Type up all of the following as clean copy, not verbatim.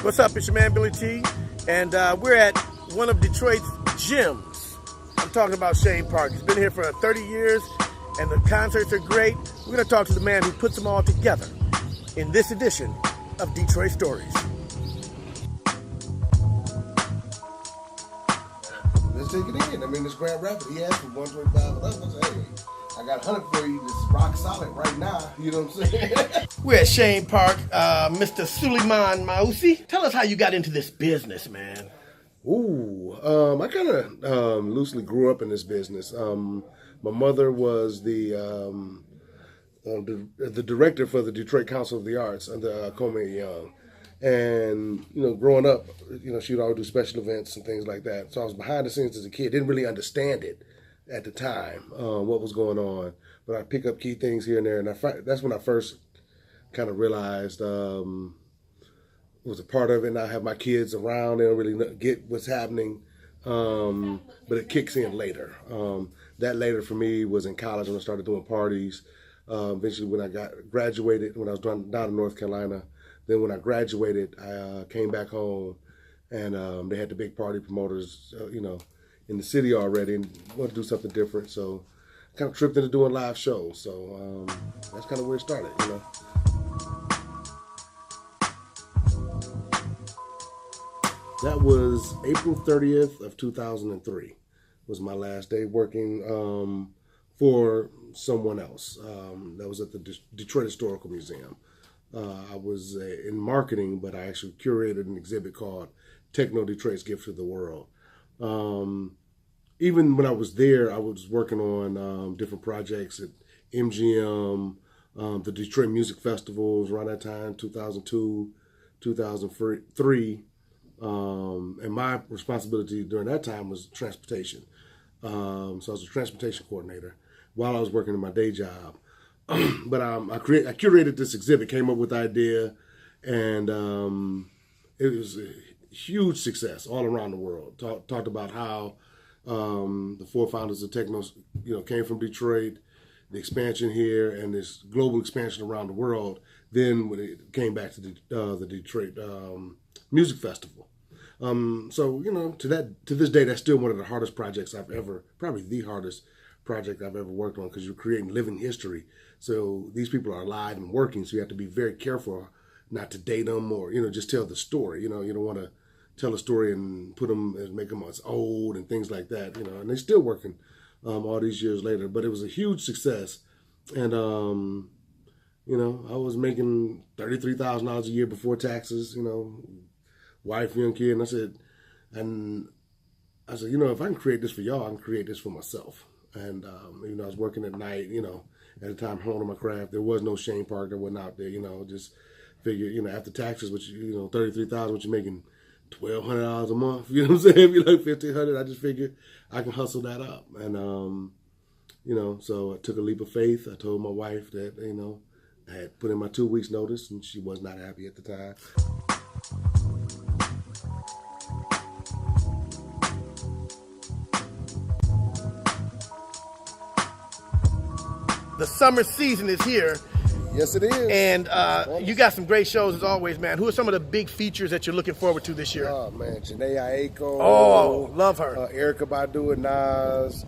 What's up? It's your man Billy T, and we're at one of Detroit's gyms. I'm talking about Chene Park. He's been here for 30 years, and the concerts are great. We're going to talk to the man who puts them all together in this edition of Detroit Stories. Let's take it in. I mean, this Grand Rapids, he asked for 125 of us. I said, hey, I got 100 for you. This is rock solid right now. You know what I'm saying? We're at Chene Park. Mr. Sulaiman Mausi, tell us how you got into this business, man. Ooh, I kind of loosely grew up in this business. My mother was the director for the Detroit Council of the Arts under Chene Young. And, you know, growing up, you know, she would always do special events and things like that. So I was behind the scenes as a kid, didn't really understand it at the time, what was going on. But I'd pick up key things here and there. And that's when I first kind of realized was a part of it. And I have my kids around, they don't really get what's happening. But it kicks in later. That later for me was in college when I started doing parties. Eventually when I graduated, when I was down in North Carolina. Then when I graduated, I came back home, and they had the big party promoters, you know, in the city already, and wanted to do something different. So I kind of tripped into doing live shows. So that's kind of where it started, you know. That was April 30th of 2003 was my last day working for someone else. That was at the Detroit Historical Museum. I was in marketing, but I actually curated an exhibit called Techno Detroit's Gift to the World. Even when I was there, I was working on different projects at MGM, the Detroit Music Festivals around that time, 2002, 2003. And my responsibility during that time was transportation. So I was a transportation coordinator while I was working in my day job. But I curated this exhibit, came up with the idea, and it was a huge success all around the world. Talked about how the four founders of techno, you know, came from Detroit, the expansion here, and this global expansion around the world. Then when it came back to the Detroit Music Festival. So you know, to this day, that's still one of the hardest projects probably the hardest project I've ever worked on, because you're creating living history. So these people are alive and working, so you have to be very careful not to date them or, you know, just tell the story. You know, you don't want to tell a story and put them and make them as old and things like that, you know, and they're still working all these years later. But it was a huge success. And, you know, I was making $33,000 a year before taxes, you know, wife, young kid. And I said, you know, if I can create this for y'all, I can create this for myself. And, you know, I was working at night, you know, at the time, honing my craft. There was no Chene Park that wasn't out there, you know, just figure, you know, after taxes, which, you know, $33,000, which you're making $1,200 a month, you know what I'm saying? If you're like $1,500, I just figured I can hustle that up. And, you know, so I took a leap of faith. I told my wife that, you know, I had put in my 2 weeks notice, and she was not happy at the time. The summer season is here. Yes, it is. And you got some great shows as always, man. Who are some of the big features that you're looking forward to this year? Oh, man, Chene Aiko. Oh, love her. Erykah Badu and Nas.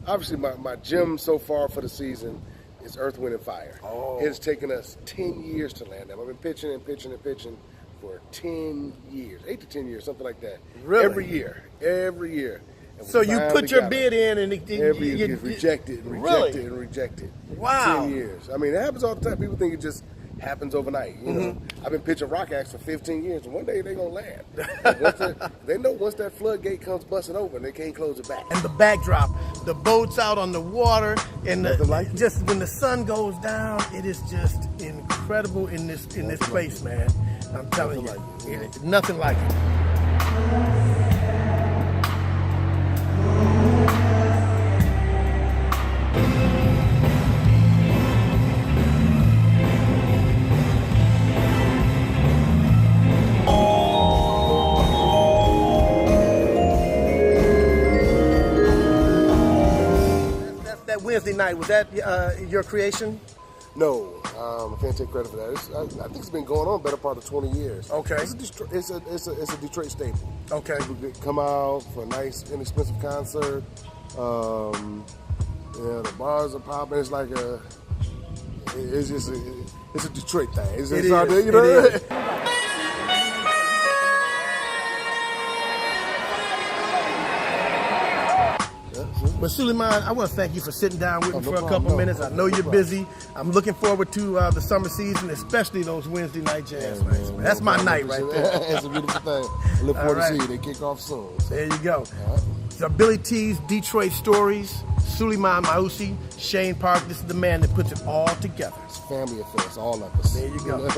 Obviously, my gym so far for the season is Earth, Wind, and Fire. Oh. It's taken us 10 years to land them. I've been pitching and pitching and pitching for 10 years, 8 to 10 years, something like that. Really? Every year. So you put your bid in and every year it's rejected and rejected and rejected. Wow. 10 years. I mean, it happens all the time. People think it just happens overnight. You know, I've been pitching rock acts for 15 years, and one day they're gonna land. They know once that floodgate comes busting open, they can't close it back. And the backdrop, the boats out on the water, and just when the sun goes down, it is just incredible in this place, man. I'm telling you, nothing like it. Wednesday night, was that your creation? No, I can't take credit for that. I think it's been going on better part of 20 years. Okay. It's a Detroit staple. Okay. People come out for a nice, inexpensive concert. The bars are popping. It's like it's a Detroit thing. It's out there, you know. It is. But Sulaiman, I want to thank you for sitting down with me for a couple minutes. I know you're busy. I'm looking forward to the summer season, especially those Wednesday night jazz nights. That's my night right there. It's a beautiful thing. I look forward to seeing you. They kick off soon. So. There you go. So Billy T's Detroit Stories, Sulaiman Mausi, Chene Park. This is the man that puts it all together. It's family affairs, all of us. There you go.